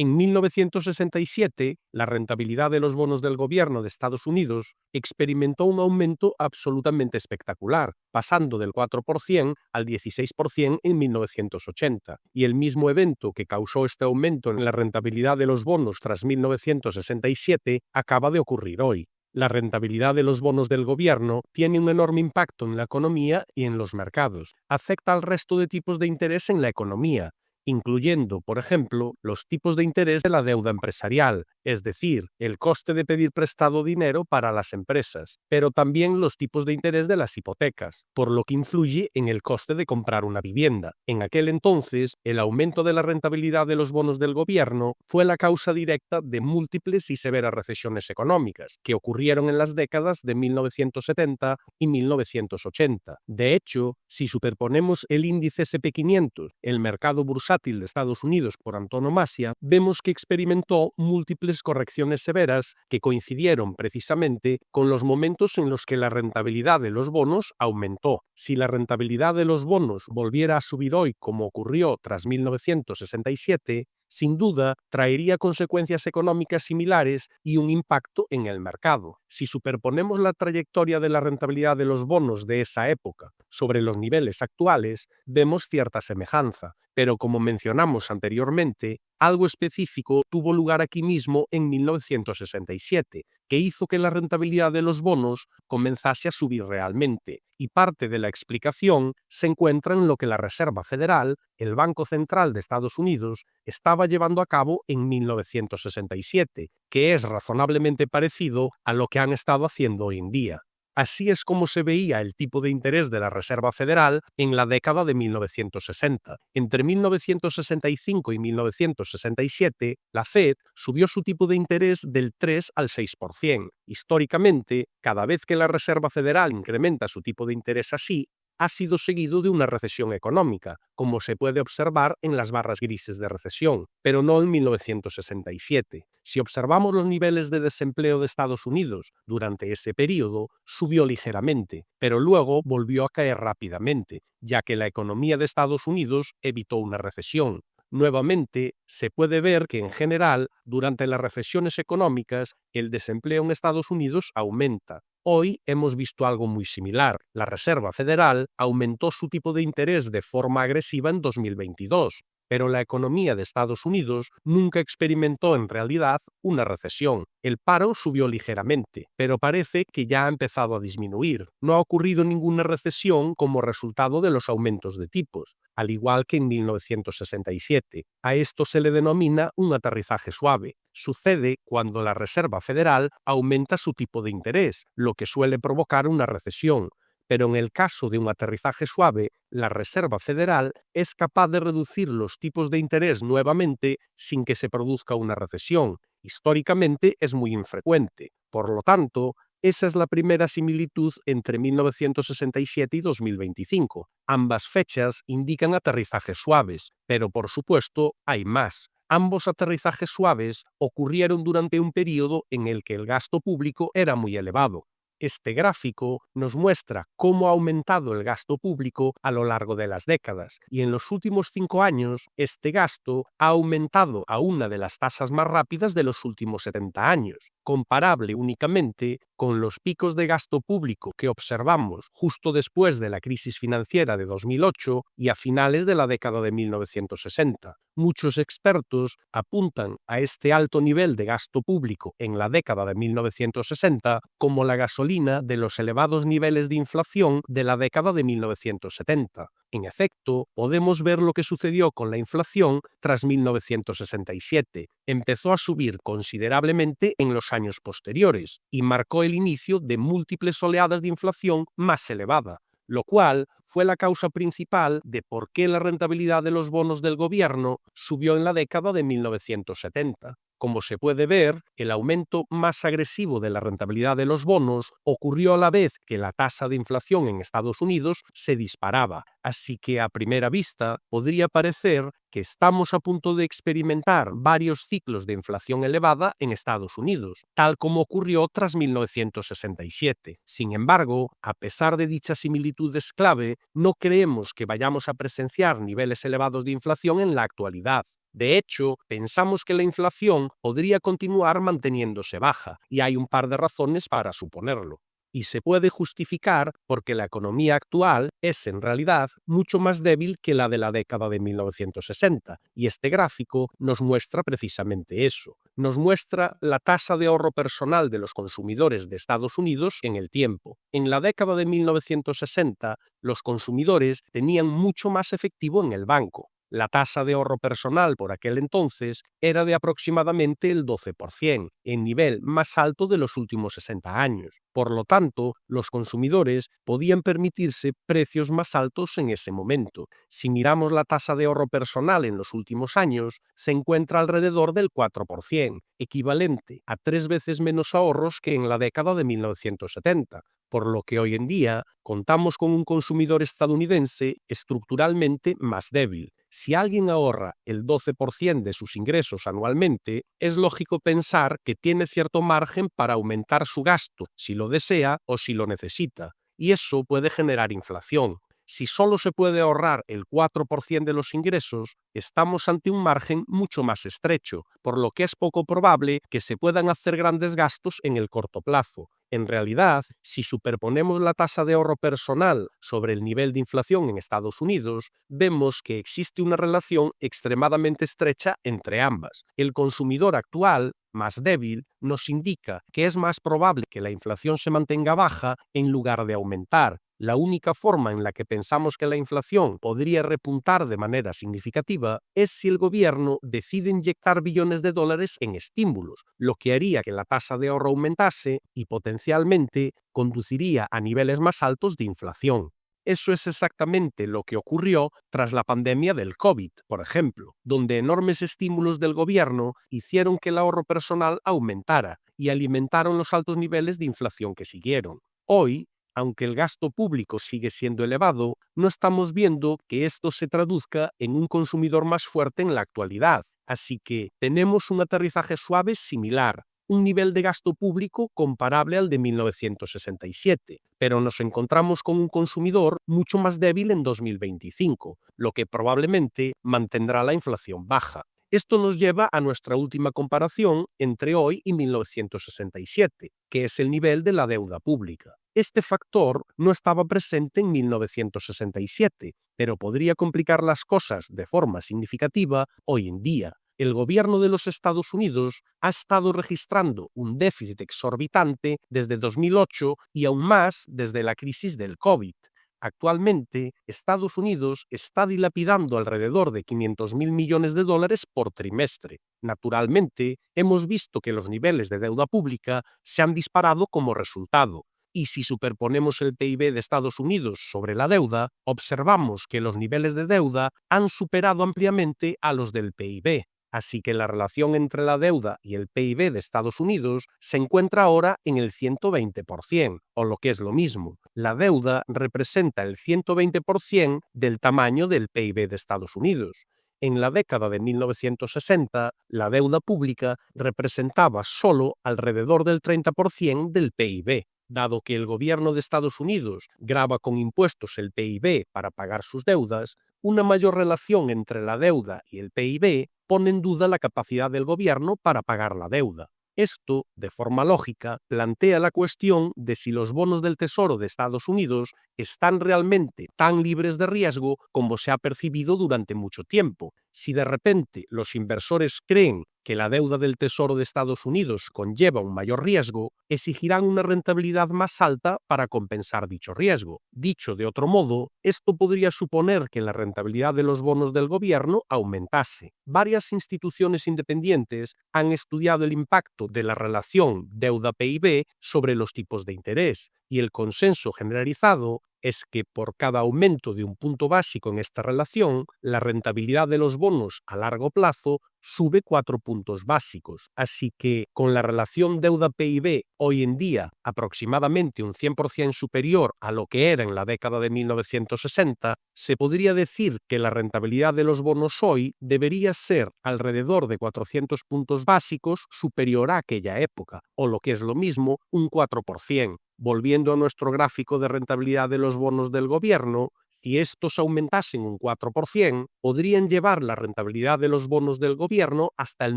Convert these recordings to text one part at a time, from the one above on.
En 1967, la rentabilidad de los bonos del gobierno de Estados Unidos experimentó un aumento absolutamente espectacular, pasando del 4% al 16% en 1980. Y el mismo evento que causó este aumento en la rentabilidad de los bonos tras 1967 acaba de ocurrir hoy. La rentabilidad de los bonos del gobierno tiene un enorme impacto en la economía y en los mercados. Afecta al resto de tipos de interés en la economía, incluyendo, por ejemplo, los tipos de interés de la deuda empresarial, es decir, el coste de pedir prestado dinero para las empresas, pero también los tipos de interés de las hipotecas, por lo que influye en el coste de comprar una vivienda. En aquel entonces, el aumento de la rentabilidad de los bonos del gobierno fue la causa directa de múltiples y severas recesiones económicas que ocurrieron en las décadas de 1970 y 1980. De hecho, si superponemos el índice SP500, el mercado bursátil de Estados Unidos por antonomasia, vemos que experimentó múltiples correcciones severas que coincidieron precisamente con los momentos en los que la rentabilidad de los bonos aumentó. Si la rentabilidad de los bonos volviera a subir hoy como ocurrió tras 1967, sin duda traería consecuencias económicas similares y un impacto en el mercado. Si superponemos la trayectoria de la rentabilidad de los bonos de esa época sobre los niveles actuales, vemos cierta semejanza, pero como mencionamos anteriormente, algo específico tuvo lugar aquí mismo en 1967, que hizo que la rentabilidad de los bonos comenzase a subir realmente, y parte de la explicación se encuentra en lo que la Reserva Federal, el Banco Central de Estados Unidos, estaba llevando a cabo en 1967, que es razonablemente parecido a lo que han estado haciendo hoy en día. Así es como se veía el tipo de interés de la Reserva Federal en la década de 1960. Entre 1965 y 1967, la Fed subió su tipo de interés del 3 al 6%. Históricamente, cada vez que la Reserva Federal incrementa su tipo de interés así, ha sido seguido de una recesión económica, como se puede observar en las barras grises de recesión, pero no en 1967. Si observamos los niveles de desempleo de Estados Unidos durante ese periodo, subió ligeramente, pero luego volvió a caer rápidamente, ya que la economía de Estados Unidos evitó una recesión. Nuevamente, se puede ver que en general, durante las recesiones económicas, el desempleo en Estados Unidos aumenta. Hoy hemos visto algo muy similar. La Reserva Federal aumentó su tipo de interés de forma agresiva en 2022, pero la economía de Estados Unidos nunca experimentó en realidad una recesión. El paro subió ligeramente, pero parece que ya ha empezado a disminuir. No ha ocurrido ninguna recesión como resultado de los aumentos de tipos, al igual que en 1967. A esto se le denomina un aterrizaje suave. Sucede cuando la Reserva Federal aumenta su tipo de interés, lo que suele provocar una recesión. Pero en el caso de un aterrizaje suave, la Reserva Federal es capaz de reducir los tipos de interés nuevamente sin que se produzca una recesión. Históricamente es muy infrecuente. Por lo tanto, esa es la primera similitud entre 1967 y 2025. Ambas fechas indican aterrizajes suaves, pero por supuesto hay más. Ambos aterrizajes suaves ocurrieron durante un periodo en el que el gasto público era muy elevado. Este gráfico nos muestra cómo ha aumentado el gasto público a lo largo de las décadas, y en los últimos 5 años este gasto ha aumentado a una de las tasas más rápidas de los últimos 70 años, comparable únicamente con los picos de gasto público que observamos justo después de la crisis financiera de 2008 y a finales de la década de 1960. Muchos expertos apuntan a este alto nivel de gasto público en la década de 1960 como la gasolina de los elevados niveles de inflación de la década de 1970. En efecto, podemos ver lo que sucedió con la inflación tras 1967. Empezó a subir considerablemente en los años posteriores y marcó el inicio de múltiples oleadas de inflación más elevada, lo cual fue la causa principal de por qué la rentabilidad de los bonos del gobierno subió en la década de 1970. Como se puede ver, el aumento más agresivo de la rentabilidad de los bonos ocurrió a la vez que la tasa de inflación en Estados Unidos se disparaba, así que a primera vista podría parecer que estamos a punto de experimentar varios ciclos de inflación elevada en Estados Unidos, tal como ocurrió tras 1967. Sin embargo, a pesar de dichas similitudes clave, no creemos que vayamos a presenciar niveles elevados de inflación en la actualidad. De hecho, pensamos que la inflación podría continuar manteniéndose baja, y hay un par de razones para suponerlo. Y se puede justificar porque la economía actual es en realidad mucho más débil que la de la década de 1960, y este gráfico nos muestra precisamente eso. Nos muestra la tasa de ahorro personal de los consumidores de Estados Unidos en el tiempo. En la década de 1960, los consumidores tenían mucho más efectivo en el banco. La tasa de ahorro personal por aquel entonces era de aproximadamente el 12%, el nivel más alto de los últimos 60 años. Por lo tanto, los consumidores podían permitirse precios más altos en ese momento. Si miramos la tasa de ahorro personal en los últimos años, se encuentra alrededor del 4%, equivalente a 3 veces menos ahorros que en la década de 1970. Por lo que hoy en día contamos con un consumidor estadounidense estructuralmente más débil. Si alguien ahorra el 12% de sus ingresos anualmente, es lógico pensar que tiene cierto margen para aumentar su gasto, si lo desea o si lo necesita, y eso puede generar inflación. Si solo se puede ahorrar el 4% de los ingresos, estamos ante un margen mucho más estrecho, por lo que es poco probable que se puedan hacer grandes gastos en el corto plazo. En realidad, si superponemos la tasa de ahorro personal sobre el nivel de inflación en Estados Unidos, vemos que existe una relación extremadamente estrecha entre ambas. El consumidor actual, más débil, nos indica que es más probable que la inflación se mantenga baja en lugar de aumentar. La única forma en la que pensamos que la inflación podría repuntar de manera significativa es si el gobierno decide inyectar billones de dólares en estímulos, lo que haría que la tasa de ahorro aumentase y potencialmente conduciría a niveles más altos de inflación. Eso es exactamente lo que ocurrió tras la pandemia del COVID, por ejemplo, donde enormes estímulos del gobierno hicieron que el ahorro personal aumentara y alimentaron los altos niveles de inflación que siguieron. Hoy, aunque el gasto público sigue siendo elevado, no estamos viendo que esto se traduzca en un consumidor más fuerte en la actualidad. Así que tenemos un aterrizaje suave similar, un nivel de gasto público comparable al de 1967, pero nos encontramos con un consumidor mucho más débil en 2025, lo que probablemente mantendrá la inflación baja. Esto nos lleva a nuestra última comparación entre hoy y 1967, que es el nivel de la deuda pública. Este factor no estaba presente en 1967, pero podría complicar las cosas de forma significativa hoy en día. El gobierno de los Estados Unidos ha estado registrando un déficit exorbitante desde 2008 y aún más desde la crisis del COVID. Actualmente, Estados Unidos está dilapidando alrededor de 500.000 millones de dólares por trimestre. Naturalmente, hemos visto que los niveles de deuda pública se han disparado como resultado. Y si superponemos el PIB de Estados Unidos sobre la deuda, observamos que los niveles de deuda han superado ampliamente a los del PIB. Así que la relación entre la deuda y el PIB de Estados Unidos se encuentra ahora en el 120%, o lo que es lo mismo, la deuda representa el 120% del tamaño del PIB de Estados Unidos. En la década de 1960, la deuda pública representaba solo alrededor del 30% del PIB. Dado que el gobierno de Estados Unidos grava con impuestos el PIB para pagar sus deudas, una mayor relación entre la deuda y el PIB pone en duda la capacidad del gobierno para pagar la deuda. Esto, de forma lógica, plantea la cuestión de si los bonos del Tesoro de Estados Unidos están realmente tan libres de riesgo como se ha percibido durante mucho tiempo. Si de repente los inversores creen que la deuda del Tesoro de Estados Unidos conlleva un mayor riesgo, exigirán una rentabilidad más alta para compensar dicho riesgo. Dicho de otro modo, esto podría suponer que la rentabilidad de los bonos del gobierno aumentase. Varias instituciones independientes han estudiado el impacto de la relación deuda-PIB sobre los tipos de interés, y el consenso generalizado es que por cada aumento de un punto básico en esta relación, la rentabilidad de los bonos a largo plazo sube 4 puntos básicos. Así que, con la relación deuda-PIB hoy en día aproximadamente un 100% superior a lo que era en la década de 1960, se podría decir que la rentabilidad de los bonos hoy debería ser alrededor de 400 puntos básicos superior a aquella época, o lo que es lo mismo, un 4%. Volviendo a nuestro gráfico de rentabilidad de los bonos del gobierno, si estos aumentasen un 4%, podrían llevar la rentabilidad de los bonos del gobierno hasta el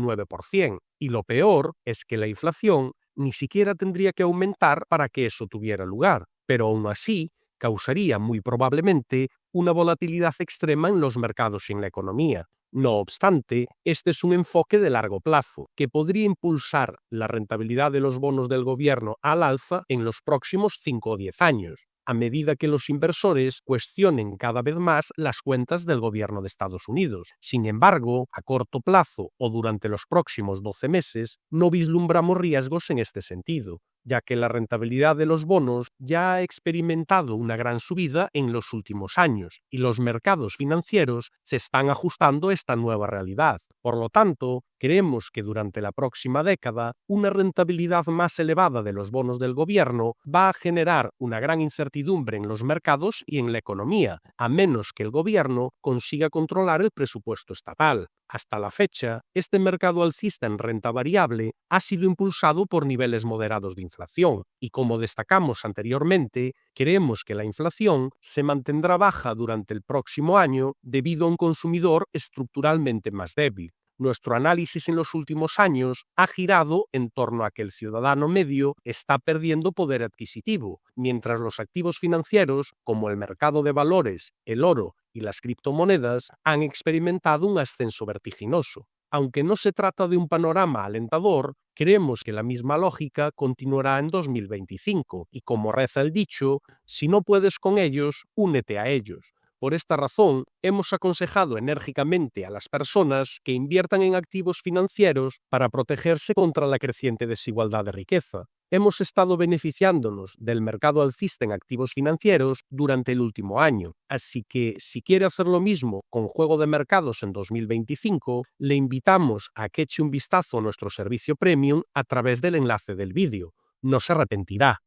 9%. Y lo peor es que la inflación ni siquiera tendría que aumentar para que eso tuviera lugar, pero aún así causaría muy probablemente una volatilidad extrema en los mercados y en la economía. No obstante, este es un enfoque de largo plazo, que podría impulsar la rentabilidad de los bonos del gobierno al alza en los próximos 5 o 10 años, a medida que los inversores cuestionen cada vez más las cuentas del gobierno de Estados Unidos. Sin embargo, a corto plazo o durante los próximos 12 meses, no vislumbramos riesgos en este sentido, ya que la rentabilidad de los bonos ya ha experimentado una gran subida en los últimos años y los mercados financieros se están ajustando a esta nueva realidad. Por lo tanto, creemos que durante la próxima década, una rentabilidad más elevada de los bonos del gobierno va a generar una gran incertidumbre en los mercados y en la economía, a menos que el gobierno consiga controlar el presupuesto estatal. Hasta la fecha, este mercado alcista en renta variable ha sido impulsado por niveles moderados de inflación y, como destacamos anteriormente, creemos que la inflación se mantendrá baja durante el próximo año debido a un consumidor estructuralmente más débil. Nuestro análisis en los últimos años ha girado en torno a que el ciudadano medio está perdiendo poder adquisitivo, mientras los activos financieros, como el mercado de valores, el oro y las criptomonedas, han experimentado un ascenso vertiginoso. Aunque no se trata de un panorama alentador, creemos que la misma lógica continuará en 2025 y, como reza el dicho, si no puedes con ellos, únete a ellos. Por esta razón, hemos aconsejado enérgicamente a las personas que inviertan en activos financieros para protegerse contra la creciente desigualdad de riqueza. Hemos estado beneficiándonos del mercado alcista en activos financieros durante el último año, así que si quiere hacer lo mismo con Juego de Mercados en 2025, le invitamos a que eche un vistazo a nuestro servicio premium a través del enlace del vídeo. No se arrepentirá.